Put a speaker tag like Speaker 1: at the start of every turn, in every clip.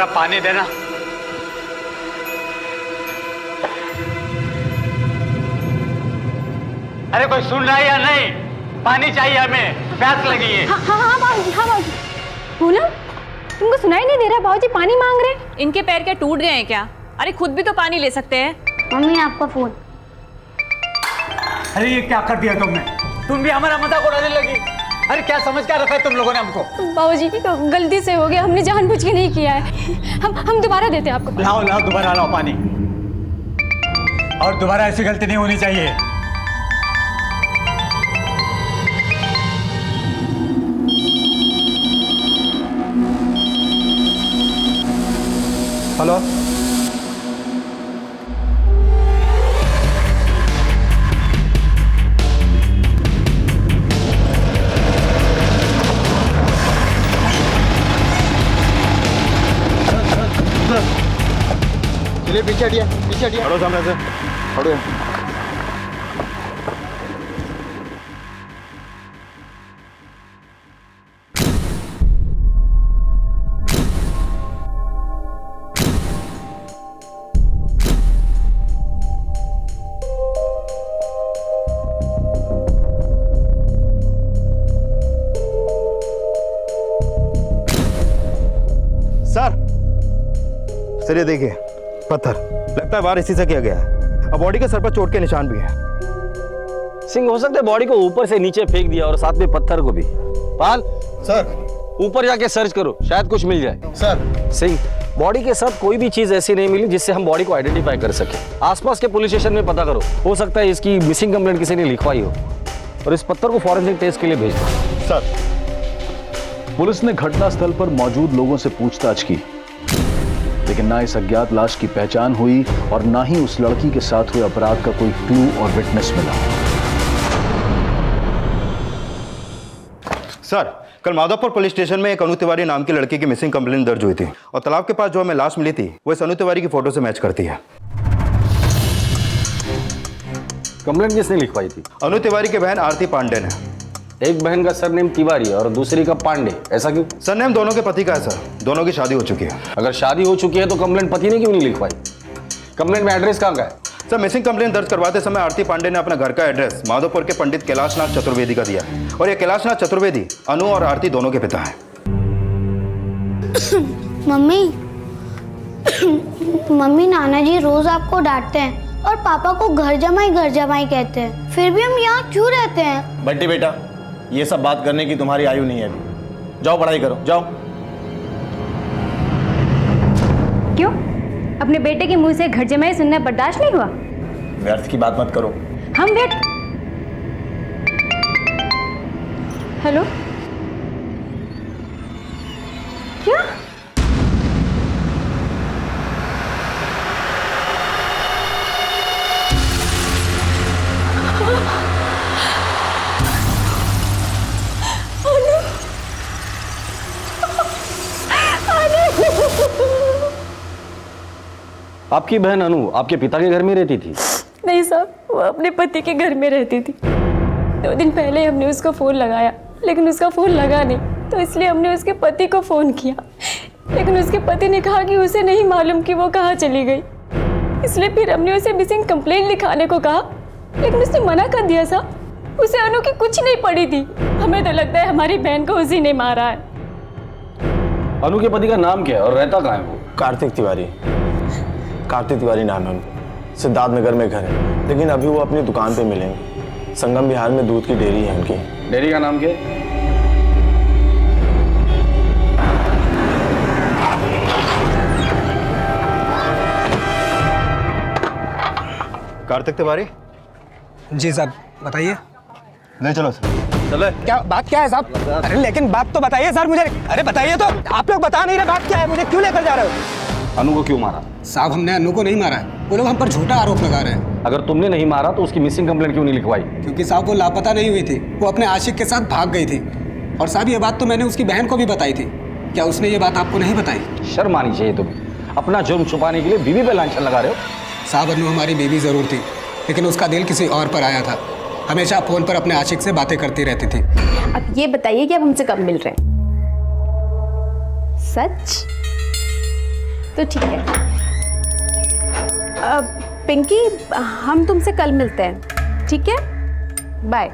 Speaker 1: जरा पानी देना। अरे कोई सुन रहा है या नहीं? पानी चाहिए हमें, प्यास लगी है।
Speaker 2: हाँ बाबूजी, हाँ बाबूजी। पूनम, तुमको सुनाई नहीं दे रहा? बाबूजी पानी मांग रहे।
Speaker 3: इनके पैर क्या टूट गए हैं क्या? अरे खुद भी तो पानी ले सकते हैं।
Speaker 2: मम्मी आपका फोन।
Speaker 1: अरे ये क्या कर दिया तुमने? तुम भी हमारा मजाक उड़ाने लगी। अरे क्या समझ क्या रखा है तुम लोगों ने हमको?
Speaker 2: बाबूजी तो गलती से हो गया, हमने जानबूझ के नहीं किया है। हम दोबारा देते हैं आपको।
Speaker 1: लाओ लाओ, दोबारा लाओ पानी। और दोबारा ऐसी गलती नहीं होनी चाहिए।
Speaker 4: हेलो,
Speaker 5: चलिए पीछे हटिए, पीछे हटिए।
Speaker 4: हटो सामने से, हटो। सर ये देखिए, पत्थर लगता है वार इसी से किया गया है। अब बॉडी के सर पर चोट के निशान भी हैं।
Speaker 6: सिंह, हो सकता है बॉडी को ऊपर से नीचे फेंक दिया और साथ में पत्थर को भी। पाल
Speaker 5: सर,
Speaker 6: ऊपर जाके सर्च करो, शायद कुछ मिल जाए।
Speaker 5: सर
Speaker 6: सिंह, बॉडी के साथ कोई भी चीज ऐसी नहीं मिली जिससे हम बॉडी को आइडेंटिफाई कर सके। आसपास के पुलिस स्टेशन में पता करो, हो सकता है इसकी मिसिंग कंप्लेंट किसी ने लिखवाई हो। और इस पत्थर को फॉरेंसिक टेस्ट के लिए भेज दो।
Speaker 5: सर,
Speaker 7: पुलिस ने घटनास्थल पर मौजूद लोगों से पूछताछ की, लेकिन ना इस अज्ञात लाश की पहचान हुई और ना ही उस लड़की के साथ हुए अपराध का कोई क्लू और विटनेस मिला।
Speaker 4: सर, कल माधवपुर पुलिस स्टेशन में एक अनु तिवारी नाम की लड़की की मिसिंग कंप्लेंट दर्ज हुई थी और तालाब के पास जो हमें लाश मिली थी वो इस अनु तिवारी की फोटो से मैच करती है।
Speaker 6: कंप्लेंट किसने लिखवाई थी?
Speaker 4: अनु तिवारी की बहन आरती पांडे ने।
Speaker 6: एक बहन का सरनेम तिवारी और दूसरी का पांडे, ऐसा क्यों?
Speaker 4: सरनेम दोनों के पति का है सर, दोनों की शादी हो चुकी है।
Speaker 6: अगर शादी हो चुकी है तो कंप्लेंट पति ने क्यों नहीं लिखवाई? कंप्लेंट में एड्रेस कहाँ का है?
Speaker 4: सर, मिसिंग कंप्लेंट दर्ज करवाते समय आरती पांडे ने अपना घर का एड्रेस माधवपुर के पंडित कैलाशनाथ चतुर्वेदी का दिया है और ये कैलाशनाथ चतुर्वेदी अनु और आरती दोनों के पिता हैं।
Speaker 8: मम्मी नाना जी रोज आपको डांटते हैं और पापा को घर जमाई कहते हैं, फिर भी हम यहाँ क्यों रहते हैं?
Speaker 5: बंटी बेटा, ये सब बात करने की तुम्हारी आयु नहीं है अभी। जाओ पढ़ाई करो, जाओ।
Speaker 2: क्यों? अपने बेटे के मुंह से घर जमाई सुनना बर्दाश्त नहीं हुआ?
Speaker 5: व्यर्थ की बात मत करो।
Speaker 2: हम व्यर्थ? हेलो, क्या?
Speaker 6: आपकी बहन अनु आपके पिता के घर में रहती थी?
Speaker 2: नहीं साहब, वो अपने पति के घर में रहती थी। 2 दिन पहले हमने उसको फ़ोन लगाया, लेकिन उसका फ़ोन लगा नहीं, तो इसलिए हमने उसके पति को फ़ोन किया, लेकिन उसके पति ने कहा कि उसे नहीं मालूम कि वो कहाँ चली गई। इसलिए फिर हमने उसे मिसिंग कंप्लेंट लिखाने को कहा, लेकिन उसने मना कर दिया साहब। उसे अनु की कुछ नहीं पड़ी थी। हमें तो लगता है हमारी बहन को उसी ने मारा है।
Speaker 6: अनु के पति का नाम क्या है और रहता कहाँ है वो?
Speaker 5: कार्तिक तिवारी नाम है उनका। सिद्धार्थ नगर में घर है, लेकिन अभी वो अपनी दुकान पे मिलेंगे। संगम बिहार में दूध की डेयरी है उनकी।
Speaker 6: डेयरी का नाम क्या है?
Speaker 4: कार्तिक तिवारी
Speaker 9: जी साहब, बताइए।
Speaker 4: ले चलो सर।
Speaker 6: चले।
Speaker 9: क्या बात क्या है साहब? अरे लेकिन बात तो बताइए सर मुझे। अरे बताइए तो, आप लोग बता नहीं रहे बात क्या है, मुझे क्यों लेकर जा रहे हो?
Speaker 6: अनु को क्यों मारा?
Speaker 9: साहब, हमने अनु को नहीं मारा है, वो लोग हम पर झूठा आरोप लगा रहे हैं।
Speaker 6: अगर तुमने नहीं मारा तो उसकी मिसिंग कंप्लेंट क्यों नहीं लिखवाई?
Speaker 9: क्योंकि साहब वो लापता नहीं हुई थी, वो अपने आशिक के साथ भाग गई थी। और साहब ये बात तो मैंने उसकी बहन को भी बताई थी। क्या उसने ये बात आपको नहीं बताई?
Speaker 6: शर्म आनी चाहिए तुम्हें। अपना जुर्म छुपाने के लिए बीवी पे लांछन लगा रहे हो।
Speaker 9: साहब, अनु हमारी बीवी जरूर थी, लेकिन उसका दिल किसी और पर आया था। हमेशा फोन पर अपने आशिक से बातें करती रहती थी।
Speaker 2: अब ये बताइए कि आप हमसे कब मिल रहे हैं? सच?
Speaker 10: तो ठीक है। पिंकी, हम तुमसे कल मिलते हैं, ठीक है? बाय।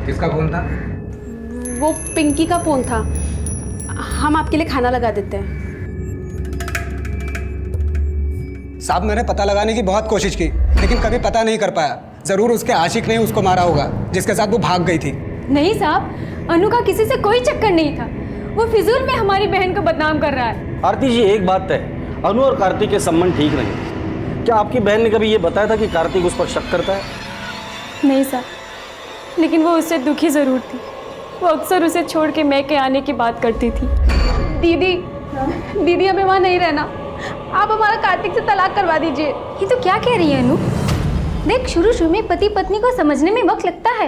Speaker 9: किसका फोन था?
Speaker 10: वो पिंकी का फोन था। हम आपके लिए खाना लगा देते हैं।
Speaker 9: साहब, मैंने पता लगाने की बहुत कोशिश की, लेकिन कभी पता नहीं कर पाया। जरूर उसके आशिक ने उसको मारा होगा, जिसके साथ वो भाग गई थी।
Speaker 2: नहीं साहब, अनु का किसी से कोई चक्कर नहीं था। वो फिजूल में हमारी बहन को बदनाम कर रहा है।
Speaker 6: आरती जी, एक बात है, अनु और कार्तिक के संबंध ठीक नहीं। क्या आपकी बहन ने कभी ये बताया था कि कार्तिक उस पर शक करता है?
Speaker 2: नहीं साहब, लेकिन वो उससे दुखी ज़रूर थी। वो अक्सर उसे छोड़ के मैं के आने की बात करती थी।
Speaker 10: दीदी हमें वहाँ नहीं रहना। आप हमारा कार्तिक से तलाक करवा दीजिए।
Speaker 2: ये तो क्या कह रही है अनु? देख, शुरू में पति पत्नी को समझने में वक्त लगता है।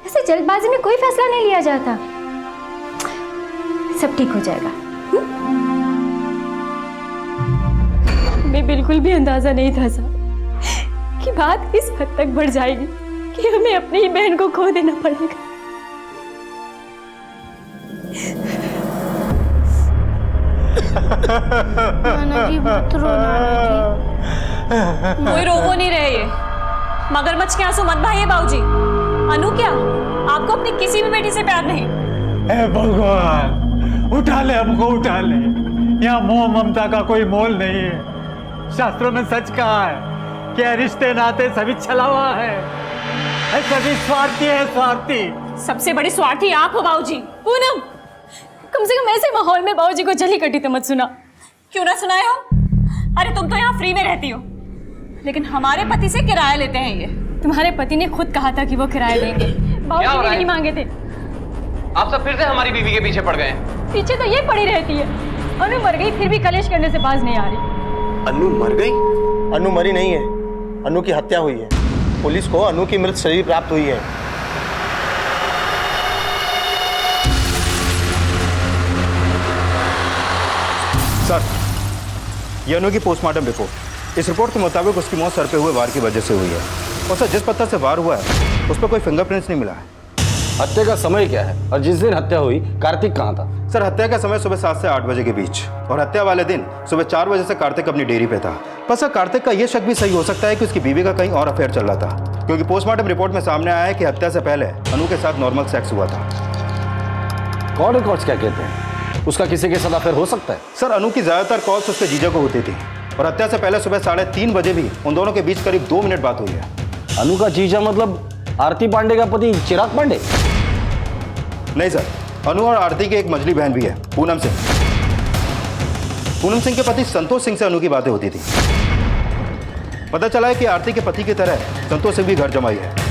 Speaker 2: ऐसे जल्दबाजी में कोई फैसला नहीं लिया जाता। सब ठीक हो जाएगा। मैं बिल्कुल भी अंदाजा नहीं था साहब कि बात इस हद तक बढ़ जाएगी कि हमें अपनी ही बहन को खो देना पड़ेगा।
Speaker 8: नाना जी मत रो, नाना जी।
Speaker 3: कोई रोको नहीं रहे ये। मगरमच्छ के आंसू मत बहाइए बाबूजी। अनु क्या आपको अपनी किसी भी बेटी से प्यार नहीं?
Speaker 1: हे भगवान, उठा ले हमको, उठा ले। यहाँ मोह ममता का कोई मोल नहीं है। शास्त्रों में सच कहा है कि रिश्ते नाते सभी छलावा है, सभी स्वार्थी है, स्वार्थी।
Speaker 3: सबसे बड़ी स्वार्थी आप हो बाबूजी।
Speaker 2: पूनम, कम से कम ऐसे माहौल में बाबूजी को जली कटी तो मत सुना।
Speaker 3: क्यों ना सुनाए हो? अरे तुम तो यहाँ फ्री में रहती हो, लेकिन हमारे पति से किराया लेते हैं ये।
Speaker 2: तुम्हारे पति ने खुद कहा था कि वो किराया देंगे। बाबूजी ने नहीं मांगे थे।
Speaker 11: आप सब फिर से हमारी बीवी के पीछे पड़ गए हैं।
Speaker 2: पीछे तो ये पड़ी रहती है। अनु मर गई फिर भी कलेश करने से बाज नहीं आ रही।
Speaker 5: अनु मर गई? अनु मरी नहीं है, अनु की हत्या हुई है। पुलिस को अनु की मृत शरीर प्राप्त हुई है।
Speaker 4: सर, ये अनु की पोस्टमार्टम रिपोर्ट। इस रिपोर्ट के मुताबिक उसकी मौत सर पे हुए वार की वजह से हुई है। और सर, जिस पत्थर से वार हुआ है उस पर कोई फिंगरप्रिंट्स नहीं मिला है।
Speaker 6: हत्या का समय क्या है और जिस दिन हत्या हुई कार्तिक कहाँ था?
Speaker 4: सर, हत्या का समय सुबह 7 से 8 बजे के बीच और हत्या वाले दिन सुबह 4 बजे से कार्तिक अपनी डेयरी पे था। पर सर, कार्तिक का यह शक भी सही हो सकता है कि उसकी बीवी का कहीं और अफेयर चल रहा था, क्योंकि पोस्टमार्टम रिपोर्ट में सामने आया है कि हत्या से पहले अनु के साथ नॉर्मल सेक्स हुआ था।
Speaker 6: कॉल रिकॉर्ड्स क्या कहते हैं? उसका किसी के साथ अफेयर हो सकता है?
Speaker 4: सर, अनु की ज्यादातर कॉल्स उसके जीजा को होती थी और हत्या से पहले सुबह 3:30 बजे भी उन दोनों के बीच करीब 2 मिनट बात हुई है।
Speaker 6: अनु का जीजा मतलब आरती पांडे का पति चिराग पांडे?
Speaker 4: नहीं सर, अनु और आरती की एक मझली बहन भी है, पूनम सिंह। पूनम सिंह के पति संतोष सिंह से अनु की बातें होती थी। पता चला है कि आरती के पति की तरह संतोष सिंह भी घर जमाई है।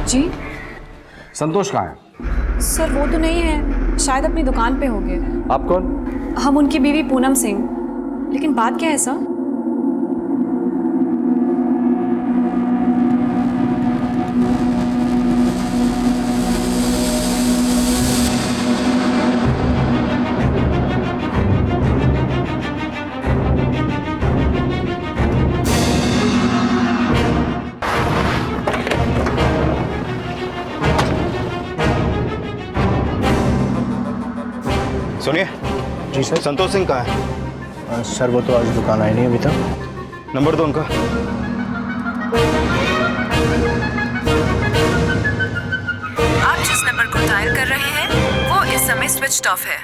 Speaker 3: जी
Speaker 6: संतोष कहाँ है?
Speaker 3: सर, वो तो नहीं है, शायद अपनी दुकान पे होंगे।
Speaker 6: आप कौन?
Speaker 3: हम उनकी बीवी पूनम सिंह। लेकिन बात क्या है सर?
Speaker 4: सुनिए
Speaker 5: जी सर।
Speaker 4: संतोष सिंह कहाँ है?
Speaker 5: सर, वो तो आज दुकान आई नहीं अभी तक।
Speaker 4: नंबर दो उनका।
Speaker 12: आप जिस नंबर को डायल कर रहे हैं वो इस समय स्विच्ड ऑफ है।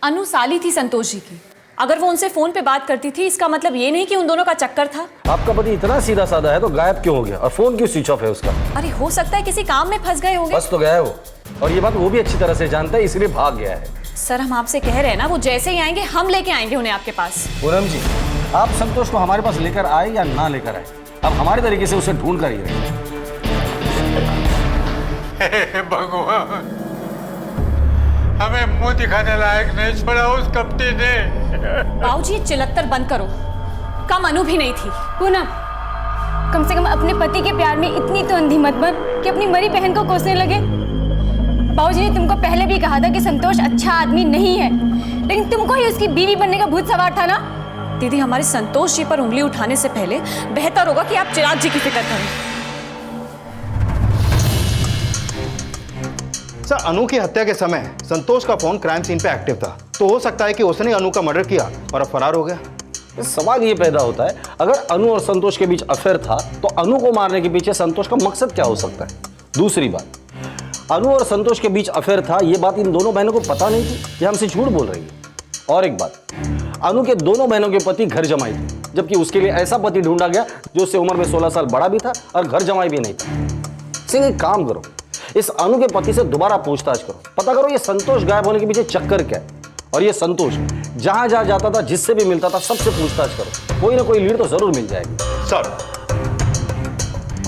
Speaker 3: अनु साली थी संतोष जी की। अगर वो उनसे फोन पे बात करती थी, इसका मतलब ये नहीं कि उन दोनों का चक्कर था।
Speaker 6: आपका पति इतना सीधा साधा है तो गायब क्यों हो गया और फोन क्यों स्विच ऑफ है उसका?
Speaker 3: अरे हो सकता है किसी काम में फंस गए होंगे।
Speaker 6: बस तो गया है वो, और ये बात वो भी अच्छी तरह से जानता है, इसलिए भाग गया है।
Speaker 3: सर, हम आपसे कह रहे हैं ना, वो जैसे ही आएंगे हम लेके आएंगे उन्हें आपके पास।
Speaker 6: पूनम जी, आप संतोष को हमारे पास लेकर आए या ना लेकर आए, अब हमारे तरीके से उसे ढूंढ कर ही रहे।
Speaker 1: भगवान, हमें मुंह दिखाने लायक नहीं छोड़ा उस कपटी ने।
Speaker 3: बाबूजी, चिल्लत्तर बंद करो। कम अनु भी नहीं थी।
Speaker 2: पूनम, कम से कम अपने पति के प्यार में इतनी तो अंधी मत बन कि अपनी मरी बहन को कोसने लगे। बाबूजी ने तुमको पहले भी कहा था कि संतोष अच्छा आदमी नहीं है, लेकिन तुमको ही उसकी बीवी बनने का भूत सवार था ना।
Speaker 3: दीदी, हमारे संतोष जी पर उंगली उठाने से पहले बेहतर होगा कि आप चिराग जी की फिक्र करें।
Speaker 4: सर, अनु की हत्या के समय संतोष का फोन क्राइम सीन पे एक्टिव था, तो हो सकता है कि उसने अनु का मर्डर किया और अब फरार हो गया।
Speaker 6: सवाल ये पैदा होता है, अगर अनु और संतोष के बीच अफेयर था तो अनु को मारने के पीछे संतोष का मकसद क्या हो सकता है? दूसरी बात, अनु और संतोष के बीच अफेयर था ये बात इन दोनों बहनों को पता नहीं थी, ये हमसे झूठ बोल रही है। और एक बात, अनु के दोनों बहनों के पति घर जमाई थे, जबकि उसके लिए ऐसा पति ढूंढा गया जो उससे उम्र में 16 साल बड़ा भी था और घर जमाई भी नहीं था। सिंह, एक काम करो, इस अनु के पति से दोबारा पूछताछ करो, पता करो ये संतोष गायब होने के पीछे चक्कर क्या है, और ये संतोष जहां जहां जाता था, जिससे भी मिलता था, सबसे पूछताछ करो, कोई ना कोई लीड तो जरूर मिल जाएगी।
Speaker 4: सर,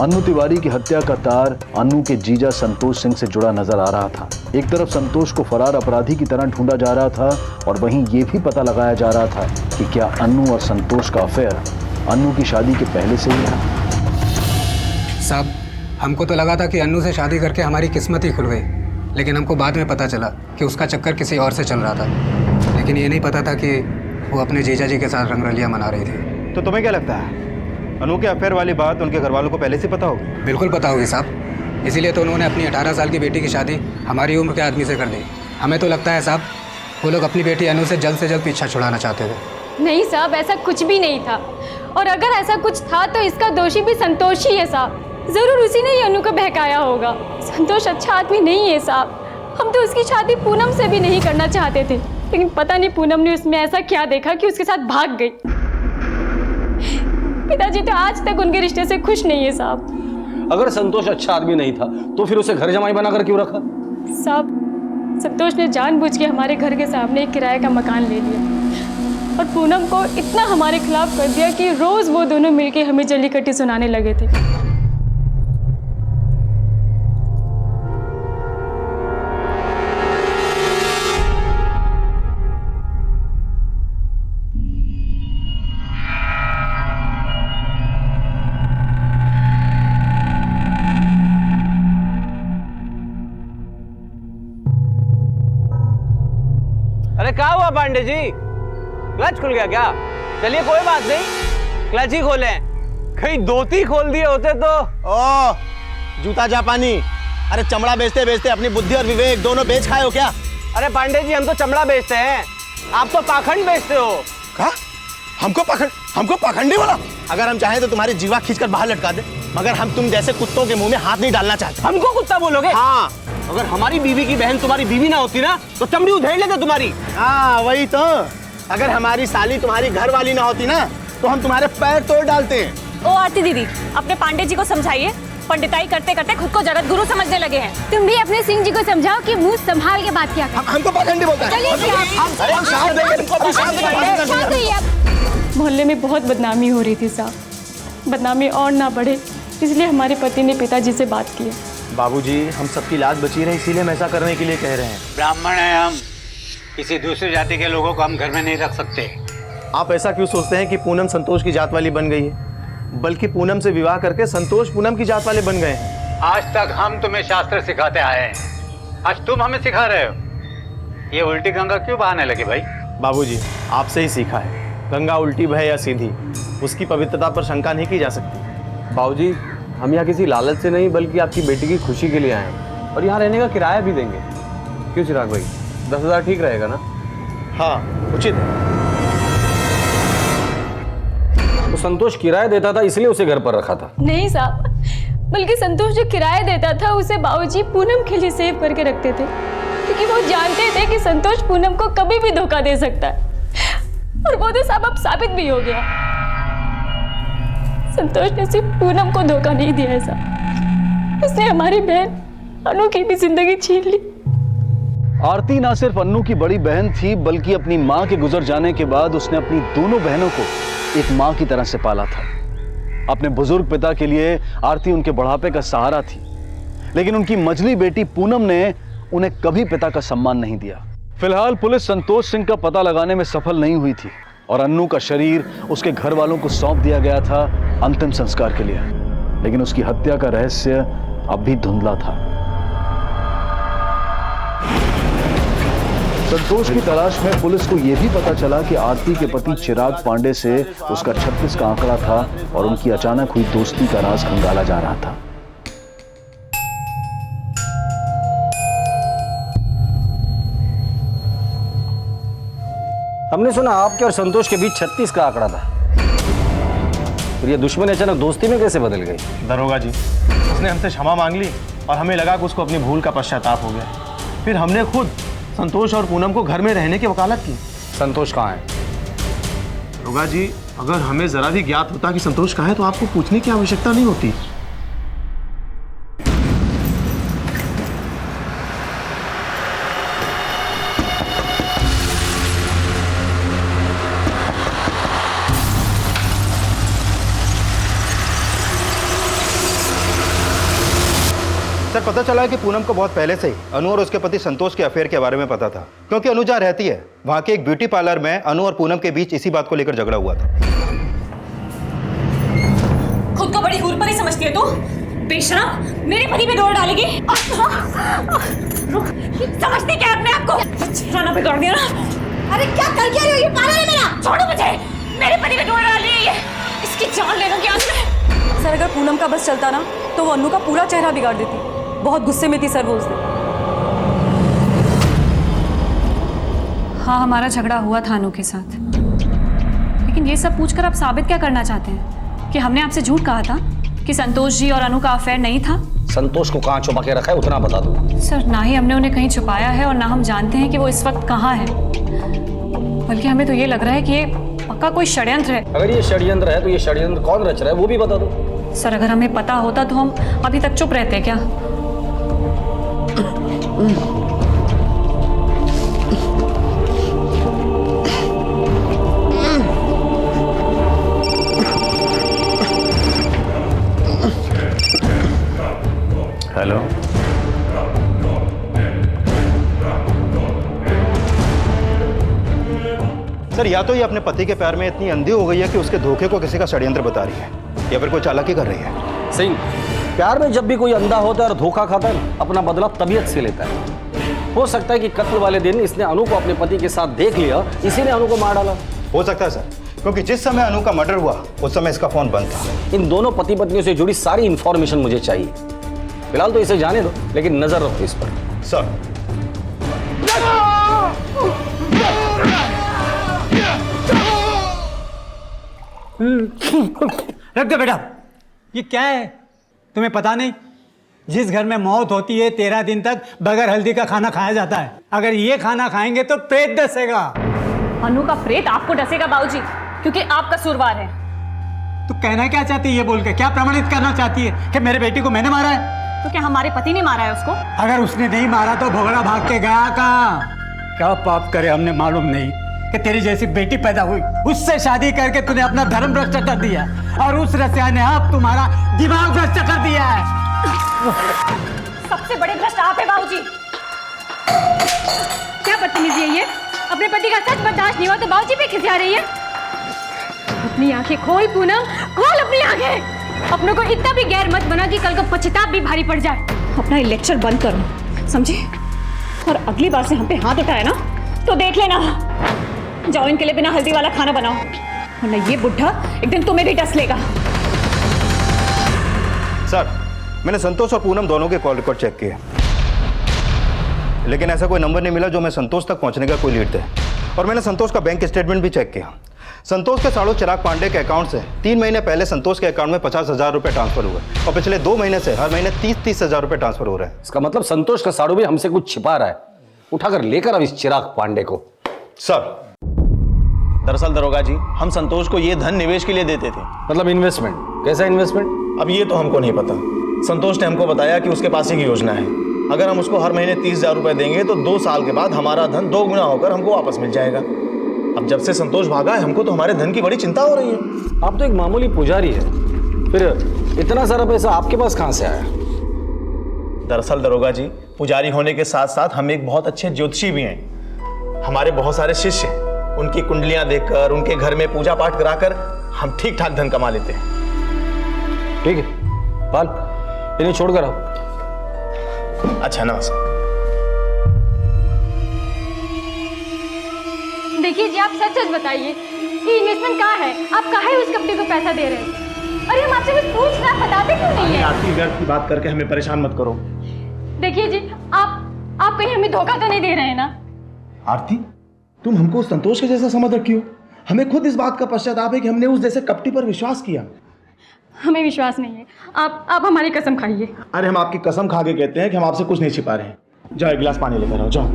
Speaker 7: अनु तिवारी की हत्या का तार अनु के जीजा संतोष सिंह से जुड़ा नजर आ रहा था। एक तरफ संतोष को फरार अपराधी की तरह ढूंढा जा रहा था और वहीं ये भी पता लगाया जा रहा था कि क्या अनु और संतोष का अफेयर अनु की शादी के पहले से ही था।
Speaker 9: साहब, हमको तो लगा था कि अनु से शादी करके हमारी किस्मत ही खुल गई, लेकिन हमको बाद में पता चला कि उसका चक्कर किसी और से चल रहा था। लेकिन ये नहीं पता था कि वो अपने जीजा जी के साथ रंगरलियाँ मना रही थी।
Speaker 4: तो तुम्हें क्या लगता है अनु के अफेयर वाली बात उनके घर वालों को पहले से पता होगी?
Speaker 9: बिल्कुल पता होगी साहब, इसीलिए तो उन्होंने अपनी 18 साल की बेटी की शादी हमारी उम्र के आदमी से कर दी। हमें तो लगता है साहब वो लोग अपनी बेटी अनु से जल्द पीछा छुड़ाना चाहते थे।
Speaker 2: नहीं साहब, ऐसा कुछ भी नहीं था, और अगर ऐसा कुछ था तो इसका दोषी भी संतोष ही है साहब। जरूर उसी ने ही अनु को बहकाया होगा। संतोष अच्छा आदमी नहीं है साहब। हम तो उसकी शादी पूनम से भी नहीं करना चाहते थे, लेकिन पता नहीं पूनम ने उसमें ऐसा क्या देखा कि उसके साथ भाग गई। पिताजी तो आज तक उनके रिश्ते से खुश नहीं है साहब।
Speaker 6: अगर संतोष अच्छा आदमी नहीं था तो फिर उसे घर जमाई बनाकर क्यों रखा?
Speaker 2: साहब, संतोष ने जानबूझ के हमारे घर के सामने एक किराए का मकान ले लिया और पूनम को इतना हमारे खिलाफ कर दिया कि रोज वो दोनों मिलके हमें जल्लीकट्टी सुनाने लगे थे।
Speaker 11: अरे क्या हुआ पांडे जी, क्लच खुल गया क्या? चलिए कोई बात नहीं, क्लच ही खोले, कहीं धोती खोल दिए होते तो।
Speaker 5: ओ जूता जापानी, अरे चमड़ा बेचते बेचते अपनी बुद्धि और विवेक दोनों बेच खाए हो क्या?
Speaker 11: अरे पांडे जी, हम तो चमड़ा बेचते हैं, आप तो पाखंड बेचते हो।
Speaker 5: क्या? हमको पाखंडी बोला? अगर हम चाहें तो तुम्हारी जीवा खींचकर बाहर लटका दे, मगर हम तुम जैसे कुत्तों के मुंह में हाथ नहीं डालना चाहते।
Speaker 11: हमको कुत्ता बोलोगे?
Speaker 5: हाँ।
Speaker 11: अगर हमारी बीवी की बहन तुम्हारी बीवी ना होती ना तो चमड़ी उधेड़ लेते तुम्हारी।
Speaker 5: हाँ वही तो, अगर हमारी साली तुम्हारी घर वाली ना होती ना तो हम तुम्हारे पैर तोड़ डालते हैं।
Speaker 3: ओ आरती दीदी, अपने पांडे जी को समझाइए, पंडिताई करते करते खुद को जगत गुरु समझने लगे हैं।
Speaker 2: तुम भी अपने सिंह जी को समझाओ कि मुंह संभाल के बात किया करें।
Speaker 5: हमको पाखंडी बोलता है।
Speaker 2: मोहल्ले में बहुत बदनामी हो रही थी साहब, बदनामी और ना बढ़े इसलिए हमारे पति ने पिताजी से बात की।
Speaker 5: बाबूजी, हम सबकी लाज बची रहे इसीलिए हम ऐसा करने के लिए कह रहे हैं।
Speaker 1: ब्राह्मण है हम, किसी दूसरी जाति के लोगों को हम घर में नहीं रख सकते।
Speaker 5: आप ऐसा क्यों सोचते हैं कि पूनम संतोष की जात वाली बन गई है? बल्कि पूनम से विवाह करके संतोष पूनम की जात वाले बन गए हैं।
Speaker 1: आज तक हम तुम्हें शास्त्र सिखाते आए हैं, आज तुम हमें सिखा रहे हो। ये उल्टी गंगा क्यों बहाने लगे भाई?
Speaker 5: बाबूजी, आपसे ही सीखा है, गंगा उल्टी बहे या सीधी, उसकी पवित्रता पर शंका नहीं की जा सकती।
Speaker 11: बाबूजी, हम यहाँ किसी लालच से नहीं बल्कि आपकी बेटी की खुशी के लिए आए हैं, और यहाँ रहने का किराया भी देंगे। क्यों चिराग भाई, 10,000 ठीक रहेगा ना?
Speaker 5: हाँ उचित है।
Speaker 6: तो संतोष किराया देता था इसलिए उसे घर पर रखा था?
Speaker 2: नहीं साहब, बल्कि संतोष जो किराया देता था उसे बाबूजी पूनम के लिए सेव करके रखते थे, क्योंकि वो जानते थे कि संतोष पूनम को कभी भी धोखा दे सकता है, और वो तो साहब अब साबित भी हो गया। संतोष ने सिर्फ पूनम को धोखा नहीं दिया है साहब, उसने हमारी बहन अनु की भी जिंदगी छीन ली।
Speaker 7: आरती ना सिर्फ अन्नू की बड़ी बहन थी, बल्कि अपनी मां के गुजर जाने के बाद उसने अपनी दोनों बहनों को एक मां की तरह से पाला था। अपने बुजुर्ग पिता के लिए आरती उनके बुढ़ापे का सहारा थी, लेकिन उनकी मझली बेटी पूनम ने उन्हें कभी पिता का सम्मान नहीं दिया। फिलहाल पुलिस संतोष सिंह का पता लगाने में सफल नहीं हुई थी और अन्नू का शरीर उसके घर वालों को सौंप दिया गया था अंतिम संस्कार के लिए। लेकिन उसकी हत्या का रहस्य अब भी धुंधला था। संतोष की तलाश में पुलिस को यह भी पता चला कि आरती के पति चिराग पांडे से उसका 36 का आंकड़ा था और उनकी अचानक हुई दोस्ती का राज खंगाला जा रहा था।
Speaker 6: हमने सुना आपके और संतोष के बीच 36 का आंकड़ा था। फिर ये दुश्मनी अचानक दोस्ती में कैसे बदल गई?
Speaker 5: दरोगा जी, उसने हमसे क्षमा मांग ली और हमें लगा कि उसको अपनी भूल का पश्चाताप हो गया। फिर हमने खुद संतोष और पूनम को घर में रहने की वकालत की।
Speaker 6: संतोष कहाँ है?
Speaker 5: दरोगा जी, अगर हमें जरा भी ज्ञात होता कि संतोष कहाँ है तो आपको पूछने की आवश्यकता नहीं होती।
Speaker 4: सर, पता चला है कि पूनम को बहुत पहले से ही अनु और उसके पति संतोष के अफेयर के बारे में पता था, क्योंकि अनु जहाँ रहती है वहां के एक ब्यूटी पार्लर में अनु और पूनम के बीच इसी बात को लेकर झगड़ा हुआ था।
Speaker 3: खुद को बड़ी हुरपरी समझती है तू? बेशरम, मेरे पति पे डोर डालेगी? समझती क्या अपने आप को? चेहरा ना बिगाड़ दिया ना। अरे क्या कर क्या रही हो? ये पागल है मेरा। छोड़ो मुझे। मेरे पति पे डोर डाल रही है ये। इसकी जान लेना क्या है?
Speaker 13: सर, अगर पूनम का बस चलता ना तो वो अन्नू का पूरा चेहरा बिगाड़ देती। बहुत गुस्से में थी सर वो उस दिन।
Speaker 3: हाँ, हमारा झगड़ा हुआ था अनु के साथ, लेकिन ये सब पूछकर आप साबित क्या करना चाहते हैं? कि हमने आपसे झूठ कहा था कि संतोष जी और अनु का अफेयर नहीं था?
Speaker 6: संतोष को कहाँ छुपा के रखा है उतना बता दो।
Speaker 3: सर, ना ही हमने उन्हें कहीं छुपाया है और ना हम जानते हैं कि वो इस वक्त कहाँ है। बल्कि हमें तो ये लग रहा है कि ये पक्का कोई षड्यंत्र है।
Speaker 6: अगर ये षड्यंत्र है तो ये षड्यंत्र कौन रच रहा है वो भी बता दो।
Speaker 3: सर, अगर हमें पता होता तो हम अभी तक चुप रहते क्या?
Speaker 6: हेलो,
Speaker 4: सर, या तो ये अपने पति के प्यार में इतनी अंधी हो गई है कि उसके धोखे को किसी का षड्यंत्र बता रही है, या फिर कोई चालाकी कर रही है।
Speaker 6: सिंह, प्यार में जब भी कोई अंधा होता है और धोखा खाता है, अपना बदला तबीयत से लेता है। हो सकता है कि कत्ल वाले दिन इसने अनु को अपने पति के साथ देख लिया, इसी ने अनु को मार डाला।
Speaker 4: हो सकता है सर, क्योंकि जिस समय अनु का मर्डर हुआ उस समय इसका फोन बंद था।
Speaker 6: इन दोनों पति पत्नियों से जुड़ी सारी इंफॉर्मेशन मुझे चाहिए। फिलहाल तो इसे जाने दो, लेकिन नजर रखो इस पर।
Speaker 4: सर,
Speaker 1: रख दो बेटा। ये क्या है, तुम्हें पता नहीं? जिस घर में मौत होती है 13 दिन तक बगैर हल्दी का खाना खाया जाता है। अगर ये खाना खाएंगे तो प्रेत डसेगा।
Speaker 3: अनु का प्रेत आपको डसेगा बाबूजी, क्योंकि आप कसूरवार हैं।
Speaker 1: तो कहना क्या चाहती है ये बोल के? क्या प्रमाणित करना चाहती है कि मेरे बेटी को मैंने मारा है?
Speaker 3: तो क्या हमारे पति ने मारा है उसको?
Speaker 1: अगर उसने नहीं मारा तो भोगड़ा भाग के गया कहाँ? क्या पाप करे हमने मालूम नहीं कि तेरी जैसी बेटी पैदा हुई, उससे शादी करके तूने अपना धर्म भ्रष्ट कर दिया और उस रसिया ने अब तुम्हारा दिमाग भ्रष्ट कर दिया है।
Speaker 3: सबसे बड़े भ्रष्ट आप है बाबूजी।
Speaker 2: क्या बदतमीजी है ये? अपने पति का सच बर्दाश्त नहीं हुआ तो बाबूजी पे खिसिया रही है। अपनी आंखें खोल पूनम, खोल अपनी आंखें। अपनों को इतना भी गैर मत बना कि कल को पछतावा भी भारी पड़ जाए।
Speaker 3: अपना ये लेक्चर बंद करो, समझे? और अगली बार से हम पे हाथ उठाया ना तो देख लेना। जाओ, इनके लिए बिना हल्दी वाला खाना बनाओ, वरना ये बुढ़ा एक दिन तुम्हें भी डस लेगा।
Speaker 4: सर, मैंने संतोष और पूनम दोनों के कॉल रिकॉर्ड चेक किए, लेकिन ऐसा कोई नंबर नहीं मिला जो मैं संतोष तक पहुंचने का कोई लीड दे। और मैंने संतोष का बैंक स्टेटमेंट भी चेक किया। संतोष के साड़ू चिराग पांडे के अकाउंट से 3 महीने पहले संतोष के अकाउंट में 50,000 रुपए ट्रांसफर हुए और पिछले 2 महीने से हर महीने 30,000 रुपए ट्रांसफर हो रहे हैं।
Speaker 6: इसका मतलब संतोष का साड़ू भी हमसे कुछ छिपा रहा है। उठाकर लेकर अब इस चिराग पांडे को।
Speaker 4: सर,
Speaker 5: दरअसल दरोगा जी, हम संतोष को ये धन निवेश के लिए देते थे।
Speaker 6: मतलब इन्वेस्टमेंट? कैसा इन्वेस्टमेंट?
Speaker 5: अब ये तो हमको नहीं पता। संतोष ने हमको बताया कि उसके पास एक योजना है, अगर हम उसको हर महीने 30,000 रुपए देंगे तो 2 साल के बाद हमारा धन 2 गुना होकर हमको वापस मिल जाएगा। अब जब से संतोष भागा है, हमको तो हमारे धन की बड़ी चिंता हो रही है।
Speaker 6: आप तो एक मामूली पुजारी है, फिर इतना सारा पैसा आपके पास कहां से आया?
Speaker 5: दरअसल दरोगा जी, पुजारी होने के साथ साथ हम एक बहुत अच्छे ज्योतिषी भी हैं। हमारे बहुत सारे शिष्य हैं, उनकी कुंडलियां देखकर, उनके घर में पूजा पाठ कराकर हम ठीक ठाक धन कमा लेते हैं।
Speaker 6: ठीक है पाल, इन्हें छोड़कर आओ।
Speaker 5: अच्छा नमस्कार।
Speaker 2: देखिए जी, आप सच सच बताइए कि इन्वेस्टमेंट कहाँ है? आप काहे उस कंपनी को पैसा दे रहे हैं? अरे हम आपसे कुछ पूछ रहे हैं, बताते क्यों नहीं है?
Speaker 5: आरती व्यर्थ की बात करके हमें परेशान मत करो।
Speaker 2: देखिए जी, आप कहीं हमें धोखा तो नहीं दे रहे हैं ना?
Speaker 5: आरती, तुम हमको संतोष के जैसा समझ रखी हो। हमें खुद इस बात का पश्चाताप है कि हमने उस जैसे कपटी पर विश्वास किया।
Speaker 2: हमें विश्वास नहीं है। आप हमारी कसम खाइए।
Speaker 5: अरे हम आपकी कसम खा के कहते हैं कि हम आपसे कुछ नहीं छिपा रहे हैं। जाओ एक गिलास पानी लेकर आओ, जाओ।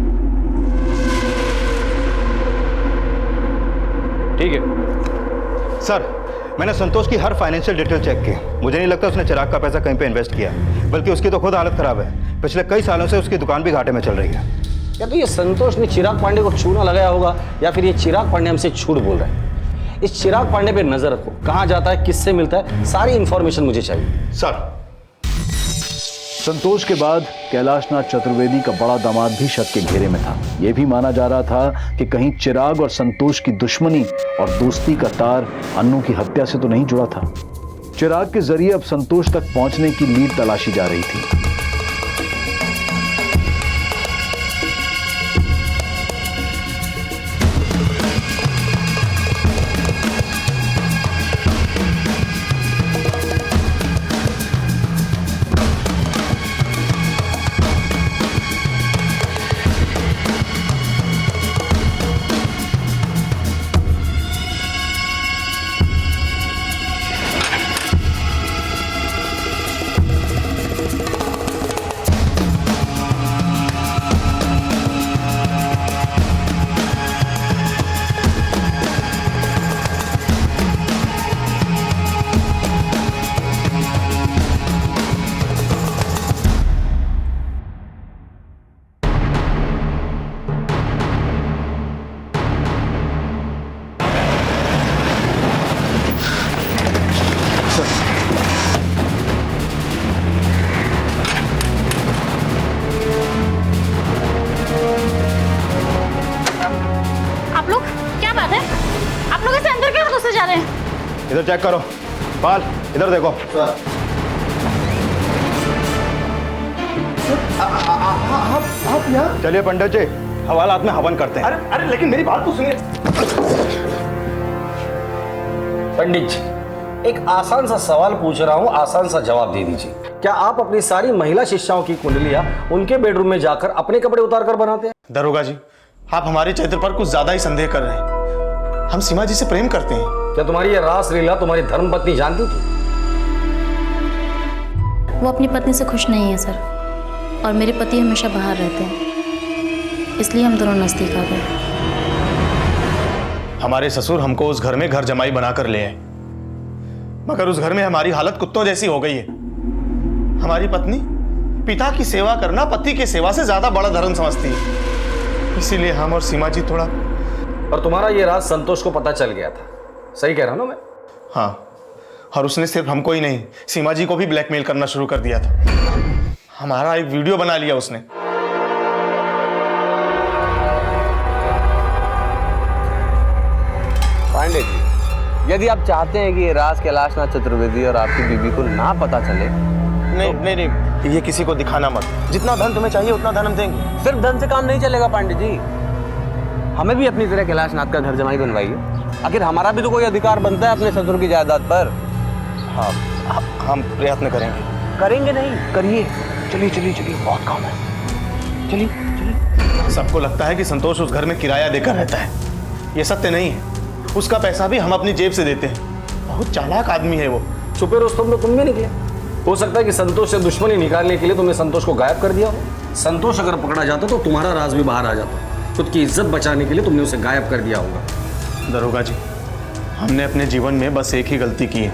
Speaker 6: ठीक है
Speaker 4: सर, मैंने संतोष की हर फाइनेंशियल डिटेल चेक की। मुझे नहीं लगता उसने चिराग का पैसा कहीं पे इन्वेस्ट किया, बल्कि उसकी तो खुद हालत खराब है। पिछले कई सालों से उसकी दुकान भी घाटे में चल रही है।
Speaker 6: या तो ये संतोष ने चिराग पांडे को चूना लगाया होगा, या फिर ये चिराग पांडे हमसे झूठ बोल रहा है। इस चिराग पांडे पे नजर रखो, कहाँ जाता है, किससे मिलता है, सारी इंफॉर्मेशन मुझे चाहिए।
Speaker 5: सर,
Speaker 7: संतोष के बाद कैलाशनाथ चतुर्वेदी का बड़ा दामाद भी शक के घेरे में था। यह भी माना जा रहा था कि कहीं चिराग और संतोष की दुश्मनी और दोस्ती का तार अन्नू की हत्या से तो नहीं जुड़ा था। चिराग के जरिए अब संतोष तक पहुंचने की लीड तलाशी जा रही थी।
Speaker 4: इधर चेक करो। पाल, इधर देखो।
Speaker 5: आप यहाँ?
Speaker 4: चलिए पंडित जी, हवालात में हवन करते हैं।
Speaker 5: अरे लेकिन मेरी बात तो सुनिए।
Speaker 6: पंडित जी, एक आसान सा सवाल पूछ रहा हूँ, आसान सा जवाब दे दीजिए। क्या आप अपनी सारी महिला शिष्याओं की कुंडलियां उनके बेडरूम में जाकर अपने कपड़े उतार कर बनाते हैं?
Speaker 5: दरोगा जी, आप हमारे चरित्र पर कुछ ज्यादा ही संदेह कर रहे हैं। हम सीमा जी से प्रेम करते हैं।
Speaker 6: क्या तुम्हारी यह रास लीला तुम्हारी धर्मपत्नी जानती थी?
Speaker 14: वो अपनी पत्नी से खुश नहीं है सर, और मेरे पति हमेशा बाहर रहते हैं, इसलिए हम दोनों नजदीक आ गए।
Speaker 5: हमारे ससुर हमको उस घर में घर जमाई बनाकर ले आए, मगर उस घर में हमारी हालत कुत्तों जैसी हो गई है। हमारी पत्नी पिता की सेवा करना पति की सेवा से ज्यादा बड़ा धर्म समझती है, इसीलिए हम और सीमा जी थोड़ा।
Speaker 6: और तुम्हारा ये राज संतोष को पता चल गया था, सही कह रहा हूं ना मैं?
Speaker 5: हाँ, और उसने सिर्फ हमको ही नहीं, सीमा जी को भी ब्लैकमेल करना शुरू कर दिया था। हमारा एक वीडियो बना लिया उसने।
Speaker 11: पांडे जी, यदि आप चाहते हैं कि ये राज कैलाशनाथ चतुर्वेदी और आपकी बीवी को ना पता चले।
Speaker 5: नहीं, ये किसी को दिखाना मत। जितना धन तुम्हें चाहिए उतना धन हम देंगे।
Speaker 11: सिर्फ धन से काम नहीं चलेगा पांडे जी, हमें भी अपनी तरह कैलाशनाथ का घर जमाई बनवाइए। आखिर हमारा भी तो कोई अधिकार बनता है अपने ससुर की जायदाद पर।
Speaker 5: हाँ, हम प्रयत्न करेंगे।
Speaker 11: करेंगे नहीं, करिए।
Speaker 5: चलिए, बहुत काम है। चलिए। सबको लगता है कि संतोष उस घर में किराया देकर रहता है, ये सत्य नहीं है। उसका पैसा भी हम अपनी जेब से देते हैं। बहुत चालाक आदमी है वो।
Speaker 6: छुपे रुस्तम तो तुम भी निकले। हो सकता है कि संतोष से दुश्मनी निकालने के लिए तुमने संतोष को गायब कर दिया हो। संतोष अगर पकड़ा जाता तो तुम्हारा राज भी बाहर आ जाता। खुद की इज्जत बचाने के लिए तुमने उसे गायब कर दिया होगा।
Speaker 5: दरोगा जी, हमने अपने जीवन में बस एक ही गलती की है,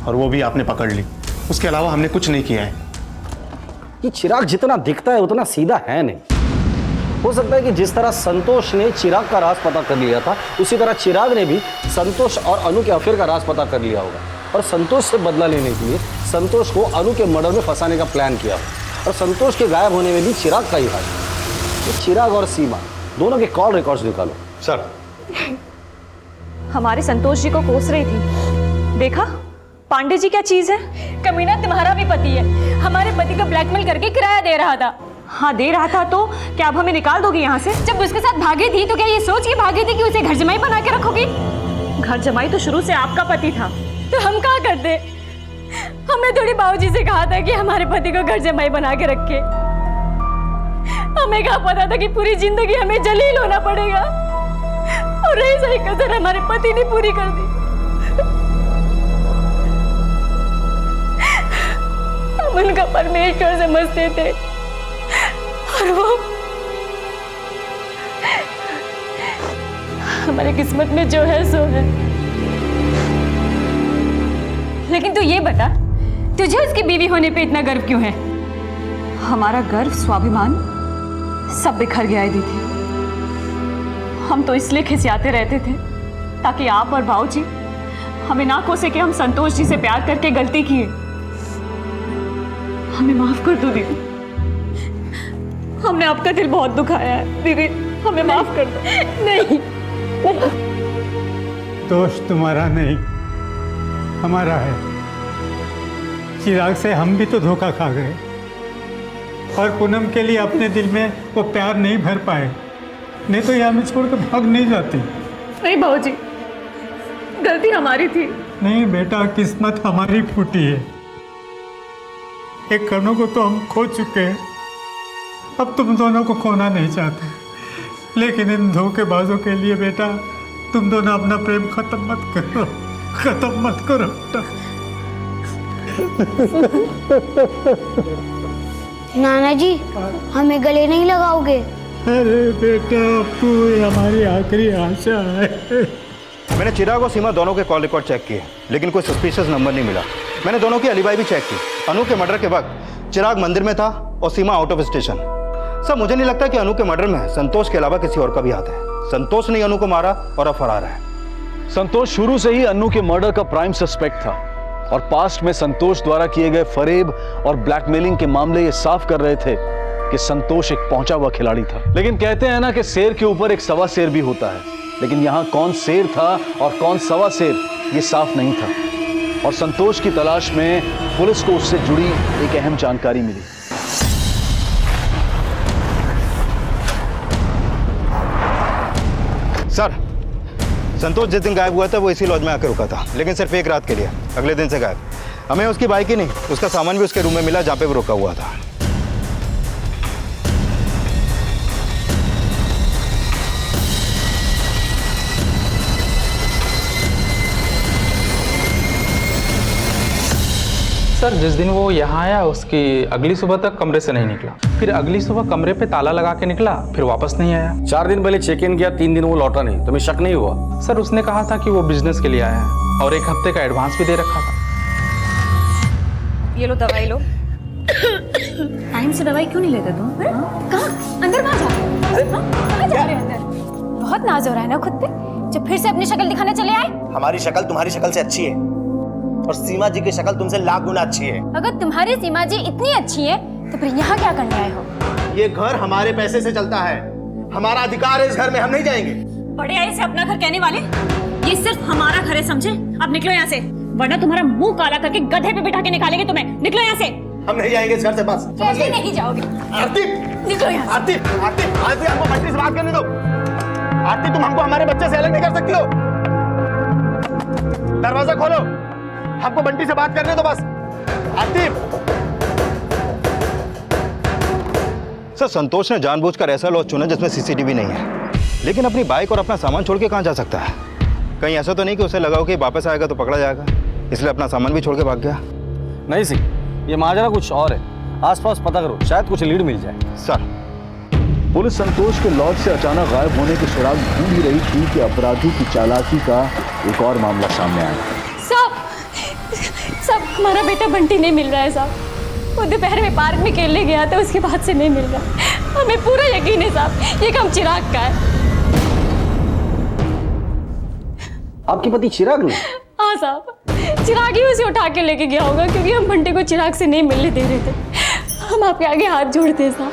Speaker 5: और वो भी आपने पकड़ ली। उसके अलावा हमने कुछ नहीं किया है।
Speaker 6: ये चिराग जितना दिखता है उतना सीधा है नहीं। हो सकता है कि जिस तरह संतोष ने चिराग का राज पता कर लिया था, उसी तरह चिराग ने भी संतोष और अनु के अफेयर का राज पता कर लिया होगा, और संतोष से बदला लेने के लिए संतोष को अनु के मर्डर में फंसाने का प्लान किया होगा। और संतोष के गायब होने में भी चिराग का ही हाथ है। चिराग और सीमा दोनों के कॉल रिकॉर्ड्स निकालो।
Speaker 5: सर,
Speaker 3: हमारे संतोष जी को कोस रही थी। देखा पांडे जी क्या चीज है।
Speaker 2: कमीना तुम्हारा भी पति है, हमारे पति को ब्लैकमेल करके किराया दे रहा था।
Speaker 3: हाँ दे रहा था, तो क्या अब हमें निकाल दोगी यहाँ से?
Speaker 2: जब उसके साथ भागी थी तो क्या ये सोच के भागी थी कि उसे घर जमाई बना के रखोगी?
Speaker 3: घर जमाई तो शुरू से आपका पति था।
Speaker 2: तो हम क्या करते? हमने थोड़ी बाबूजी से कहा था कि हमारे पति को घर जमाई बना के रखे। हमें क्या पता था कि पूरी जिंदगी हमें जलील होना पड़ेगा, और रही सही कसर हमारे पति ने पूरी कर दी। हम उनका परमेश्वर समझते थे, और वो हमारी किस्मत में जो है सो है। लेकिन तू ये बता, तुझे उसकी बीवी होने पे इतना गर्व क्यों है?
Speaker 3: हमारा गर्व, स्वाभिमान सब बिखर गया है दीदी। हम तो इसलिए खिसियाते रहते थे ताकि आप और भाऊजी हमें ना कोसे कि हम संतोष जी से प्यार करके गलती किए। हमें माफ कर दो दीदी, हमने आपका दिल बहुत दुखाया है दीदी, हमें माफ कर दो।
Speaker 2: नहीं,
Speaker 1: दोष तुम्हारा नहीं, हमारा है। चिराग से हम भी तो धोखा खा गए, और पूनम के लिए अपने दिल में वो प्यार नहीं भर पाए, नहीं तो ये हमें छोड़कर भाग नहीं जाती।
Speaker 3: नहीं भाऊजी, गलती हमारी थी।
Speaker 1: नहीं बेटा, किस्मत हमारी फूटी है। एक कणों को तो हम खो चुके हैं, अब तुम दोनों को खोना नहीं चाहते। लेकिन इन धोखेबाजों के लिए बेटा, तुम दोनों अपना प्रेम खत्म मत करो, खत्म मत करो बेटा।
Speaker 8: नाना जी, हमें गले नहीं लगाओगे?
Speaker 1: अरे बेटा, तू हमारी आखिरी आशा है।
Speaker 4: मैंने चिराग और सीमा दोनों के कॉल रिकॉर्ड चेक किए, लेकिन कोई सस्पिशियस नंबर नहीं मिला। मैंने दोनों की अलीबाई भी चेक की। अनु के मर्डर के वक्त चिराग मंदिर में था और सीमा आउट ऑफ स्टेशन। सर, मुझे नहीं लगता कि अनु के मर्डर में संतोष के अलावा किसी और का भी हाथ है। संतोष ने अनु को मारा और अब फरार है।
Speaker 7: संतोष शुरू से ही अनु के मर्डर का प्राइम सस्पेक्ट था, और पास्ट में संतोष द्वारा किए गए फरेब और ब्लैकमेलिंग के मामले ये साफ कर रहे थे कि संतोष एक पहुंचा हुआ खिलाड़ी था। लेकिन कहते हैं ना कि शेर के ऊपर एक सवा शेर भी होता है, लेकिन यहां कौन शेर था और कौन सवा शेर ये साफ नहीं था। और संतोष की तलाश में पुलिस को उससे जुड़ी एक अहम जानकारी मिली।
Speaker 4: सर, संतोष जिस दिन गायब हुआ था वो इसी लॉज में आकर रुका था, लेकिन सिर्फ एक रात के लिए। अगले दिन से गायब। हमें उसकी बाइक ही नहीं, उसका सामान भी उसके रूम में मिला जहां पे वो रुका हुआ था।
Speaker 15: सर, जिस दिन वो यहाँ आया उसकी अगली सुबह तक कमरे से नहीं निकला, फिर अगली सुबह कमरे पे ताला लगा के निकला, फिर वापस नहीं आया।
Speaker 6: 4 दिन पहले चेक इन किया, 3 दिन वो लौटा नहीं। तुम्हें शक नहीं हुआ?
Speaker 15: सर, उसने कहा था कि वो बिजनेस के लिए आया है और 1 हफ्ते का एडवांस भी दे रखा था।
Speaker 3: ये लो दवाई लो। टाइम से दवाई क्यों नहीं लेते तुम?
Speaker 2: कहाँ? अंदर कहाँ जा रहे हो? कहाँ जा रहे हो अंदर? बहुत नाज हो रहा है ना खुद पे, जब फिर से अपनी शक्ल दिखाने चले आए।
Speaker 5: हमारी शक्ल तुम्हारी शक्ल से अच्छी है, और सीमा जी की शक्ल तुमसे लाख गुना अच्छी है।
Speaker 2: अगर तुम्हारी सीमा जी इतनी अच्छी है तो फिर यहाँ क्या करने आए हो?
Speaker 5: ये घर हमारे पैसे से चलता है, हमारा अधिकार है इस घर में, हम नहीं जाएंगे।
Speaker 3: बड़े आए से अपना घर कहने वाले, ये सिर्फ हमारा घर है, समझे? अब निकलो यहाँ से, वरना तुम्हारा मुंह काला करके गधे पे बिठा के निकालेंगे तुम्हें। निकलो यहाँ से।
Speaker 5: हम नहीं जाएंगे इस घर से, बस।
Speaker 2: कैसे नहीं जाओगे?
Speaker 5: आरती,
Speaker 2: निकलो यहाँ से।
Speaker 5: आरती, आरती, आरती, हमको बंटी से बात करने दो। आरती, तुम हमको हमारे बच्चे से अलग नहीं कर सकती हो। दरवाजा खोलो, हमको बंटी से बात करने दो, बस। आरती।
Speaker 4: सर, संतोष ने जानबूझकर ऐसा लॉज चुना जिसमें सीसीटीवी नहीं है, लेकिन अपनी बाइक और अपना सामान छोड़ के कहाँ जा सकता है? कहीं ऐसा तो नहीं कि उसे लगा हो कि वापस आएगा तो पकड़ा जाएगा, इसलिए अपना सामान भी छोड़ के भाग गया?
Speaker 6: नहीं सिंह, ये माजरा कुछ और है। आसपास पता करो, शायद कुछ लीड मिल जाए।
Speaker 4: सर,
Speaker 7: पुलिस संतोष के लॉज से अचानक गायब होने के सुराग ढूंढ ही रही थी कि अपराधी की चालाकी का एक और मामला सामने आया।
Speaker 2: साहब, हमारा बेटा बंटी नहीं मिल रहा है साहब। वो दोपहर में पार्क में खेलने गया था, उसके बाद से नहीं मिल रहा। हमें पूरा यकीन है साहब, ये काम चिराग का है।
Speaker 6: आपके पति चिराग ने?
Speaker 2: हाँ साहब, चिराग ही उसे उठा के लेके गया होगा, क्योंकि हम बंटी को चिराग से नहीं मिलने दे रहे थे। हम आपके आगे हाथ जोड़ते हैं साहब,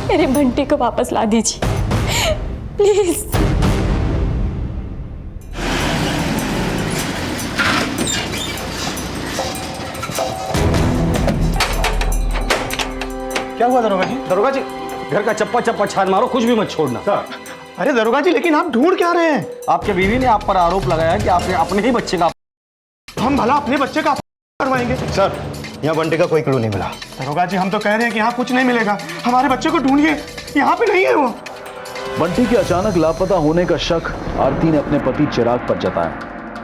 Speaker 2: मेरे बंटी को वापस ला दीजिए प्लीज।
Speaker 5: क्या हुआ दरोगा जी?
Speaker 6: दरोगा जी, घर का चप्पा चप्पा छान मारो, कुछ भी मत छोड़ना।
Speaker 5: सर, अरे दरोगा जी, लेकिन आप ढूंढ क्या रहे हैं?
Speaker 6: आपके बीवी ने आप पर आरोप लगाया कि आपने अपने ही बच्चे का।
Speaker 5: हम भला अपने बच्चे का करवाएंगे?
Speaker 4: सर, यहाँ बंटी का कोई क्लू नहीं मिला।
Speaker 5: दरोगा जी, हम तो कह रहे हैं कि यहाँ कुछ नहीं मिलेगा, हमारे बच्चे को ढूंढिए, यहाँ पे नहीं है वो।
Speaker 7: बंटी के अचानक लापता होने का शक आरती ने अपने पति चिराग पर जताया,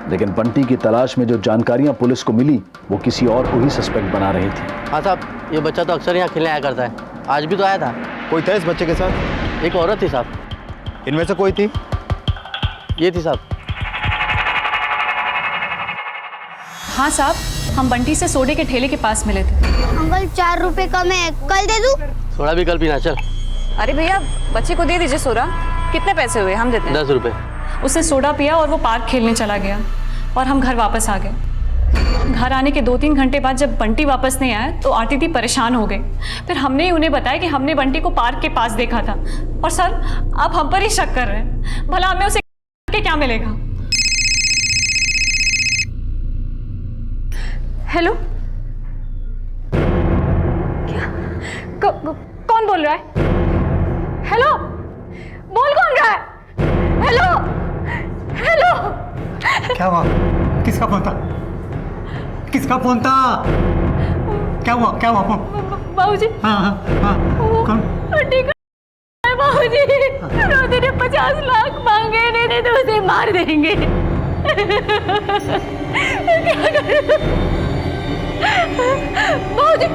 Speaker 7: लेकिन बंटी की तलाश में जो जानकारियां पुलिस को मिली वो किसी और को ही सस्पेक्ट बना रही थी।
Speaker 16: हाँ साहब, ये बच्चा तो अक्सर यहाँ खेलने आया करता है, आज भी तो आया था।
Speaker 4: कोई था इस बच्चे के साथ?
Speaker 16: एक औरत थी साहब।
Speaker 4: इनमें से कोई थी?
Speaker 16: ये थी साहब।
Speaker 3: हाँ साहब, हम बंटी से सोडे के ठेले के पास मिले थे।
Speaker 8: अंकल 4 रुपए का मैं कल दे दूं?
Speaker 16: सोडा भी कल पीना, चल।
Speaker 13: अरे भैया, बच्चे को दे दीजिए सोडा। कितने पैसे हुए? हम देते हैं।
Speaker 16: 10 रुपए।
Speaker 3: उसने सोडा पिया और वो पार्क खेलने चला गया और हम घर वापस आ गए। घर आने के 2-3 घंटे बाद जब बंटी वापस नहीं आया तो आरती दी परेशान हो गई। फिर हमने ही उन्हें बताया कि हमने बंटी को पार्क के पास देखा था। और सर, आप हम पर ही शक कर रहे हैं, भला हमें उसे के क्या मिलेगा?
Speaker 2: हेलो, क्या कौन बोल रहा है? हेलो, बोल कौन रहा है? Hello, hello.
Speaker 1: क्या हुआ? किसका फोन था? किसका फोन था? क्या हुआ? क्या हुआ?
Speaker 2: बाबूजी।
Speaker 1: हाँ हाँ हाँ, कौन?
Speaker 2: बाबूजी, रोजी ने 50 लाख मांगे, नहीं तो उसे मार देंगे। क्या करूं? बाबूजी,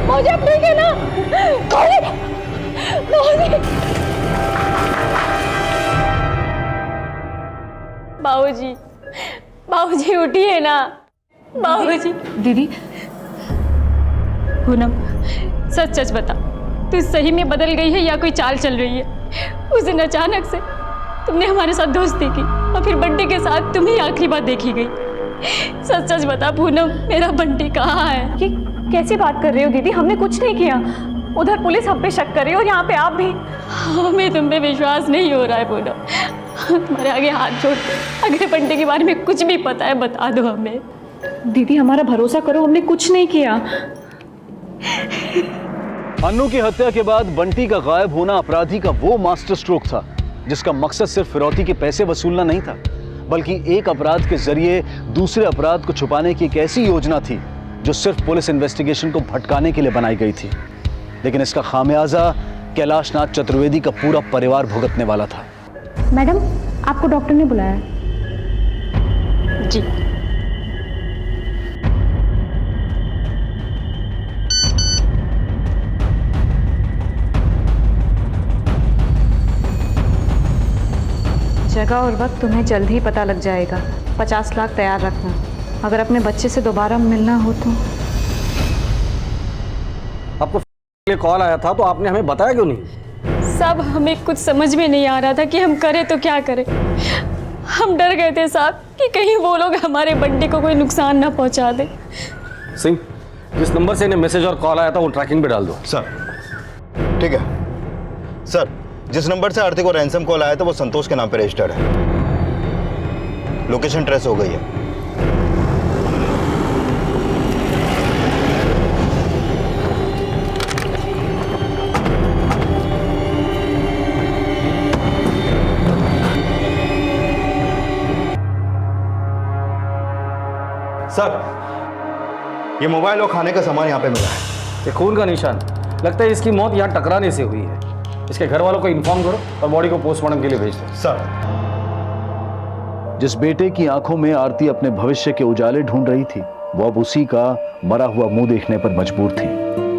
Speaker 2: बाबूजी आप ठीक है ना? बाबूजी, बाबूजी उठिए ना। बाबूजी।
Speaker 3: दीदी।
Speaker 2: पूनम, सच सच बता, तू सही में बदल गई है या कोई चाल चल रही है? उस दिन अचानक से तुमने हमारे साथ दोस्ती की और फिर बंटी के साथ तुम्हें आखिरी बार देखी गई। सच सच बता पूनम, मेरा बंटी कहाँ है?
Speaker 3: ये कैसी बात कर रही हो दीदी? हमने कुछ नहीं किया। उधर पुलिस हम पे शक कर रही है और यहाँ पे आप भी।
Speaker 2: हमें तुम पे विश्वास नहीं हो रहा है पूनम, तुम्हारे आगे हाथ जोड़ते, अगर बंटी के बारे में कुछ भी पता है बता दो हमें।
Speaker 3: दीदी हमारा भरोसा करो, हमने कुछ नहीं किया।
Speaker 7: अन्नू की हत्या के बाद बंटी का गायब होना अपराधी का वो मास्टर स्ट्रोक था जिसका मकसद सिर्फ फिरौती के पैसे वसूलना नहीं था, बल्कि एक अपराध के जरिए दूसरे अपराध को छुपाने की एक ऐसी योजना थी जो सिर्फ पुलिस इन्वेस्टिगेशन को भटकाने के लिए बनाई गई थी। लेकिन इसका खामियाजा कैलाश नाथ चतुर्वेदी का पूरा परिवार भुगतने वाला था।
Speaker 3: मैडम, आपको डॉक्टर ने बुलाया।
Speaker 2: जी।
Speaker 3: जगह और वक्त तुम्हें जल्द ही पता लग जाएगा। 50 लाख तैयार रखना, अगर अपने बच्चे से दोबारा मिलना हो तो।
Speaker 6: आपको कॉल आया था तो आपने हमें बताया क्यों नहीं?
Speaker 2: साहब, हमें कुछ समझ में नहीं आ रहा था कि हम करें तो क्या करें। हम डर गए थे साहब कि कहीं वो लोग हमारे बंटी को कोई नुकसान ना पहुंचा दे।
Speaker 6: सिंह, जिस नंबर से इन्हें मैसेज और कॉल आया था वो ट्रैकिंग पे डाल दो।
Speaker 4: सर ठीक है। सर, जिस नंबर से आरती को रैंसम कॉल आया था वो संतोष के नाम पे रजिस्टर्ड है। लोकेशन ट्रेस हो गई है। सर, ये मोबाइल और खाने का सामान यहाँ पे मिला है।
Speaker 6: ये खून का निशान, लगता है इसकी मौत यहाँ टकराने से हुई है। इसके घर वालों को इन्फॉर्म करो और बॉडी को पोस्टमार्टम के लिए भेज दो।
Speaker 4: सर,
Speaker 7: जिस बेटे की आंखों में आरती अपने भविष्य के उजाले ढूंढ रही थी वो अब उसी का मरा हुआ मुंह देखने पर मजबूर थी।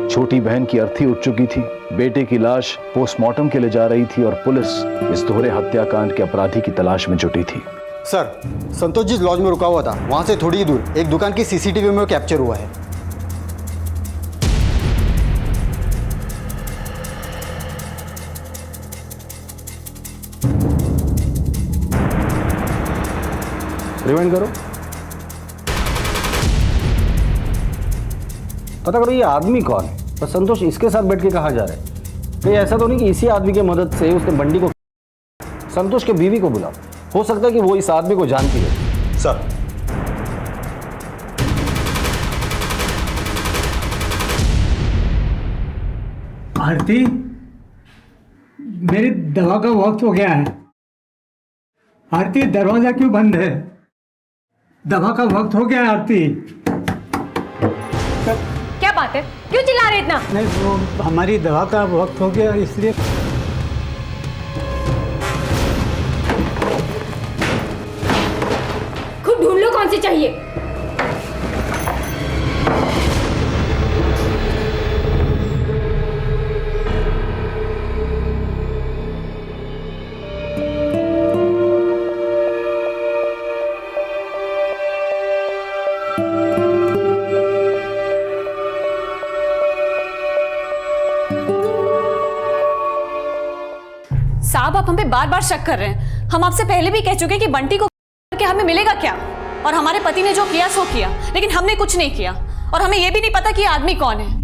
Speaker 7: छोटी बहन की अर्थी उठ चुकी थी, बेटे की लाश पोस्टमार्टम के लिए जा रही थी और पुलिस इस दोहरे हत्याकांड के अपराधी की तलाश में जुटी थी।
Speaker 17: सर, संतोष जिस लॉज में रुका हुआ था वहां से थोड़ी ही दूर एक दुकान की सीसीटीवी में कैप्चर हुआ है।
Speaker 6: रिवाइंड करो। पता करो ये आदमी कौन है और संतोष इसके साथ बैठ के कहाँ जा रहा है। कहीं ऐसा तो नहीं कि इसी आदमी की मदद से उसने बंटी को। संतोष के बीवी को बुलाओ, हो सकता है कि वो इस आदमी को जानती है।
Speaker 4: सर,
Speaker 1: आरती, मेरी दवा का वक्त हो गया है। आरती, दरवाजा क्यों बंद है? दवा का वक्त हो गया है आरती।
Speaker 2: क्या बात है, क्यों चिल्ला रहे इतना?
Speaker 1: नहीं, वो हमारी दवा का वक्त हो गया इसलिए।
Speaker 2: खुद ढूंढ लो कौन सी चाहिए।
Speaker 3: साहब, आप हम पे बार बार शक कर रहे हैं। हम आपसे पहले भी कह चुके कि बंटी को कि हमें मिलेगा क्या, और हमारे पति ने जो किया सो किया, लेकिन हमने कुछ नहीं किया और हमें यह भी नहीं पता कि ये आदमी कौन है।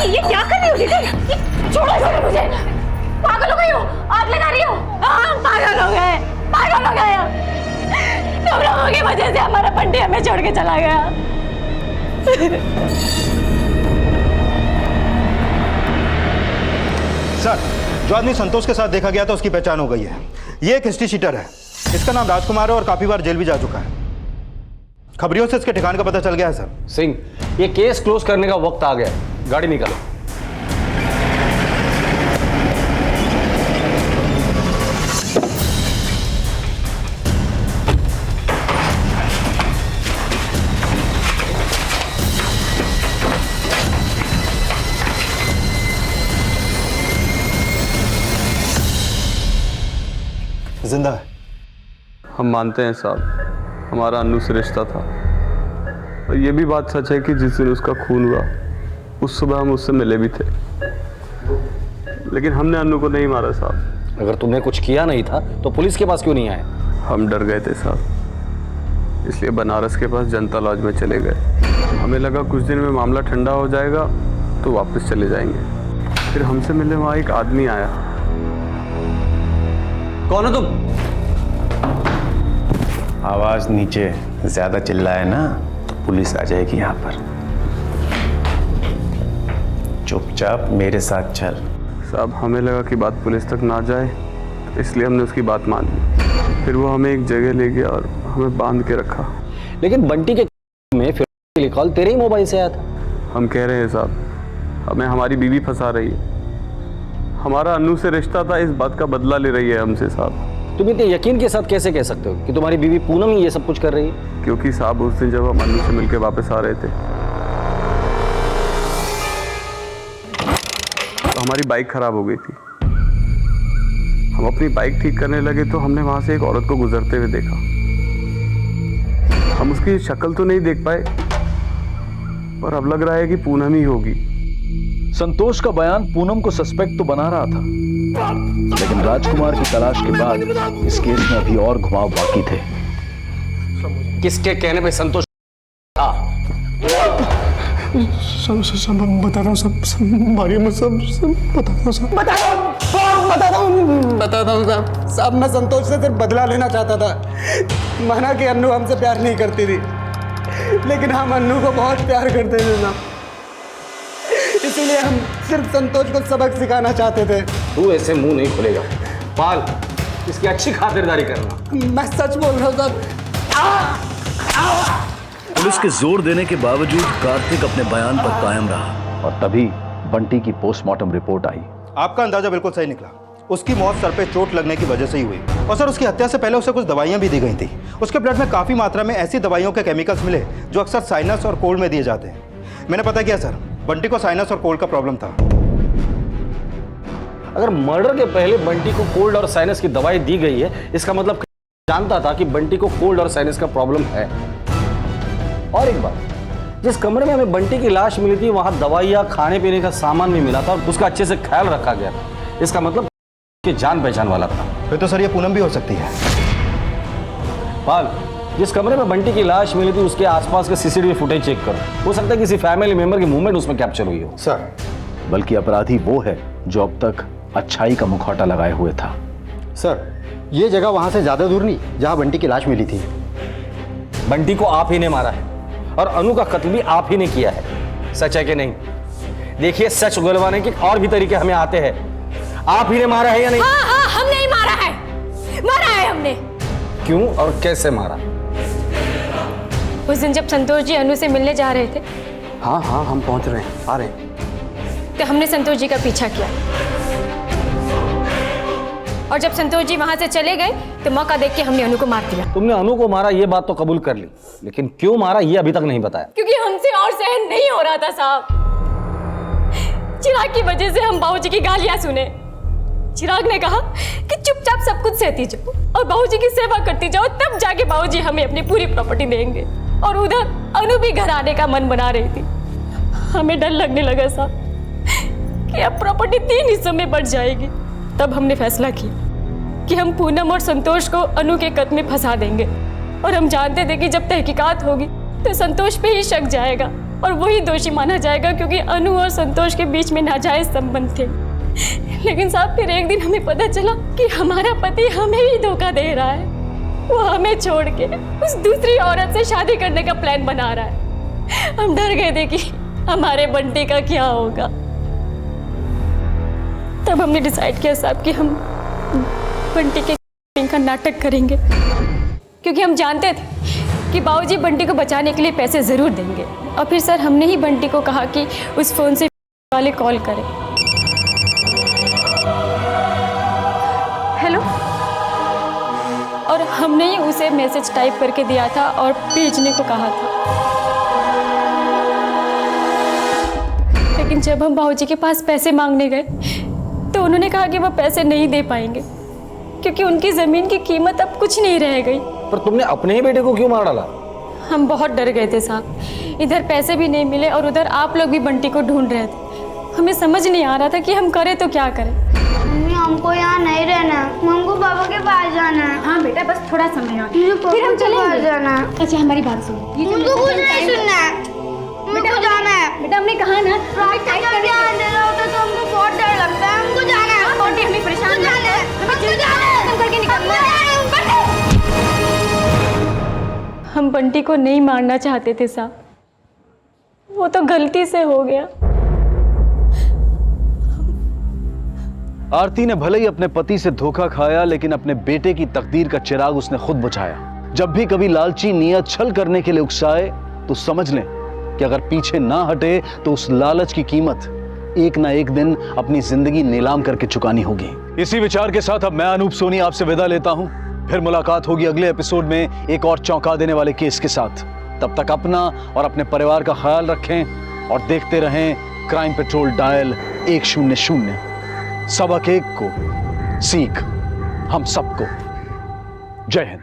Speaker 2: ये क्या कर रही हो दीदी? छोड़ो छोड़ो मुझे। पागल हो गई हो? आग लगा रही हो? हाँ, पागल हो गए, पागल हो गए। तुम लोगों की वजह से हमारा बंटी हमें छोड़ के चला गया।
Speaker 4: सर, जो आदमी संतोष के साथ देखा गया था उसकी पहचान हो गई है। ये एक हिस्ट्री शीटर है। इसका नाम राजकुमार है और काफी बार जेल भी जा चुका है। खबरियों से इसके ठिकाने का पता चल गया है सर।
Speaker 6: सिंह, ये केस क्लोज करने का वक्त आ गया है। गाड़ी निकालो।
Speaker 4: जिंदा है।
Speaker 18: हम मानते हैं साहब, हमारा अन्नू से रिश्ता था। और ये भी बात सच है कि जिस दिन उसका खून हुआ उस सुबह हम उससे मिले भी थे, लेकिन हमने अन्नू को नहीं मारा साहब।
Speaker 6: अगर तुमने कुछ किया नहीं था तो पुलिस के पास क्यों नहीं आए?
Speaker 18: हम डर गए थे साहब, इसलिए बनारस के पास जनता लॉज में चले गए। हमें लगा कुछ दिन में मामला ठंडा हो जाएगा तो वापस चले जाएंगे। फिर हमसे मिलने वहाँ एक आदमी आया।
Speaker 6: कौन हो तुम?
Speaker 19: आवाज नीचे ज्यादा चिल्लाए ना तो पुलिस आ जाएगी यहाँ पर। चुपचाप मेरे साथ चल।
Speaker 18: साहब, हमें लगा कि बात पुलिस तक ना जाए, तो इसलिए हमने उसकी बात मान ली। फिर वो हमें एक जगह ले गया और हमें बांध के रखा।
Speaker 6: लेकिन बंटी के में फिर कॉल तेरे ही मोबाइल से आया था।
Speaker 18: हम कह रहे हैं साहब, हमें हमारी बीवी फंसा रही है। हमारा अन्नू से रिश्ता था, इस बात का बदला ले रही है हमसे साहब।
Speaker 6: तुम इतने यकीन के साथ कैसे कह सकते हो कि तुम्हारी बीवी पूनम ही ये सब कुछ कर रही है?
Speaker 18: क्योंकि साहब उस दिन जब हम अन्नू से मिलकर वापस आ रहे थे तो हमारी बाइक खराब हो गई थी। हम अपनी बाइक ठीक करने लगे तो हमने वहां से एक औरत को गुजरते हुए देखा। हम उसकी शक्ल तो नहीं देख पाए, पर अब लग रहा है कि पूनम ही होगी।
Speaker 7: संतोष का बयान पूनम को सस्पेक्ट तो बना रहा था, लेकिन राजकुमार की तलाश के बाद इस केस में अभी और घुमाव बाकी थे।
Speaker 6: किसके कहने पे संतोष था?
Speaker 5: सब बता रहा हूँ, सब मारिया में सब बता रहा हूँ, सब
Speaker 17: बताता हूँ साहब, मैं संतोष से सिर्फ बदला लेना चाहता था। माना कि अन्नू हमसे प्यार नहीं करती थी, लेकिन हम अन्नू को बहुत प्यार करते थे ना, इसीलिए हम सिर्फ संतोष को सबक सिखाना चाहते थे।
Speaker 6: तू ऐसे मुंह नहीं खुलेगा पाल, इसकी अच्छी खातिरदारी करना।
Speaker 17: मैं सच बोल रहा हूँ साहब।
Speaker 7: पुलिस के जोर देने के बावजूद कार्तिक अपने बयान पर कायम रहा और तभी बंटी की पोस्टमार्टम रिपोर्ट आई।
Speaker 4: आपका अंदाजा बिल्कुल सही निकला। उसकी मौत सर पे चोट लगने की वजह से ही हुई। और सर, उसकी हत्या से पहले उसे कुछ दवाइयां भी दी गई थी। उसके ब्लड में काफी मात्रा में ऐसी दवाइयों के केमिकल्स मिले जो अक्सर साइनस और कोल्ड में दिए जाते हैं। मैंने पता किया सर, बंटी को साइनस और कोल्ड का प्रॉब्लम था।
Speaker 6: अगर मर्डर के पहले बंटी को कोल्ड और साइनस की दवाई दी गई है, इसका मतलब जानता था कि बंटी को कोल्ड और साइनस का प्रॉब्लम है। और एक बात, जिस कमरे में हमें बंटी की लाश मिली थी वहां दवाइयां, खाने पीने का सामान भी मिला था और उसका अच्छे से ख्याल रखा गया था। इसका मतलब कि जान पहचान वाला था।
Speaker 4: फिर तो सर ये पूनम भी हो सकती है।
Speaker 6: पाल, जिस कमरे में बंटी की लाश मिली थी उसके आसपास के सीसीटीवी फुटेज चेक करो, हो सकता है किसी फैमिली मेंबर की मूवमेंट उसमें कैप्चर हुई हो।
Speaker 7: सर, बल्कि अपराधी वो है जो अब तक अच्छाई का मुखौटा लगाए हुए था।
Speaker 17: सर, ये जगह वहां से ज्यादा दूर नहीं जहां बंटी की लाश मिली थी।
Speaker 6: बंटी को आप ही ने मारा है और अनु का कत्ल भी आप ही ने किया है, सच है कि नहीं? देखिए, सच उगलवाने के और भी तरीके हमें आते हैं। आप ही ने मारा है या नहीं?
Speaker 2: हाँ हाँ, हमने ही मारा है, मारा है हमने।
Speaker 6: क्यों और कैसे मारा?
Speaker 2: उस दिन जब संतोष जी अनु से मिलने जा रहे थे,
Speaker 17: हाँ हाँ, हम पहुंच रहे हैं, आ रहे हैं।
Speaker 2: तो हमने संतोष जी का पीछा किया और जब संतोष जी वहां से चले गए तो मौका देख के हमने अनु को मार दिया।
Speaker 6: तुमने अनु को मारा ये बात तो कबूल कर ली, लेकिन क्यों मारा ये अभी तक नहीं बताया।
Speaker 2: क्योंकि हमसे और सहन नहीं हो रहा था साहब। चिराग की वजह से हम बाबूजी की गालियां सुने। चिराग ने कहा कि चुपचाप सब कुछ सहती जाओ और बाबूजी की सेवा करती जाओ, तब जाके बाबूजी हमें अपनी पूरी प्रॉपर्टी देंगे। और उधर अनु भी घर आने का मन बना रही थी। हमें डर लगने लगा साहब कि अब प्रॉपर्टी 3 हिस्सों में बढ़ जाएगी। तब हमने फैसला किया कि हम पूनम और संतोष को अनु के कत्ल में फंसा देंगे। और हम जानते थे कि जब तहकीकात होगी तो संतोष पे ही शक जाएगा और वही दोषी माना जाएगा, क्योंकि अनु और संतोष के बीच में नाजायज संबंध थे। लेकिन साहब, फिर एक दिन हमें पता चला कि हमारा पति हमें ही धोखा दे रहा है। वो हमें छोड़ के उस दूसरी औरत से शादी करने का प्लान बना रहा है। हम डर गए थे कि हमारे बंटी का क्या होगा। तब हमने डिसाइड किया साहब कि हम बंटी के का नाटक करेंगे, क्योंकि हम जानते थे कि बाबूजी बंटी को बचाने के लिए पैसे जरूर देंगे। और फिर सर, हमने ही बंटी को कहा कि उस फोन से वाले कॉल करें। हेलो। और हमने ही उसे मैसेज टाइप करके दिया था और भेजने को कहा था। लेकिन जब हम बाबूजी के पास पैसे मांगने गए तो उन्होंने कहा कि वो पैसे नहीं दे पाएंगे, क्योंकि उनकी जमीन की कीमत अब कुछ नहीं रह गई।
Speaker 6: पर तुमने अपने ही बेटे को क्यों मार डाला?
Speaker 2: हम बहुत डर गए थे साहब। इधर पैसे भी नहीं मिले और उधर आप लोग भी बंटी को ढूंढ रहे थे। हमें समझ नहीं आ रहा था कि हम करें तो क्या करें।
Speaker 8: मम्मी, हमको यहाँ नहीं रहना, हमको पापा के पास जाना है।
Speaker 10: हाँ बेटा, बस थोड़ा समय और
Speaker 8: फिर हम चलेंगे जाना।
Speaker 10: अच्छा, हमारी बात सुनो।
Speaker 8: मुझको कुछ नहीं सुनना है, मुझको जाना है।
Speaker 10: बेटा, हमने कहा ना,
Speaker 8: रास्ते में क्या अंधेरा होता है तो हमको बहुत डर लगता है। हमको जाना है।
Speaker 10: छोटी हमें परेशान
Speaker 8: जाना है, हमको जाना है,
Speaker 10: करके निकलना है।
Speaker 2: हम बंटी को नहीं मारना चाहते थे साहब, वो तो गलती से हो गया।
Speaker 7: आरती ने भले ही अपने पति से धोखा खाया, लेकिन अपने बेटे की तकदीर का चिराग उसने खुद बुझाया। जब भी कभी लालची नियत छल करने के लिए उकसाए तो समझ लें कि अगर पीछे ना हटे तो उस लालच की कीमत एक ना एक दिन अपनी जिंदगी नीलाम करके चुकानी होगी। इसी विचार के साथ अब मैं अनूप सोनी आपसे विदा लेता हूं। फिर मुलाकात होगी अगले एपिसोड में एक और चौंका देने वाले केस के साथ। तब तक अपना और अपने परिवार का ख्याल रखें और देखते रहें क्राइम पेट्रोल डायल 100। सबक एक को सीख हम सबको। जय हिंद।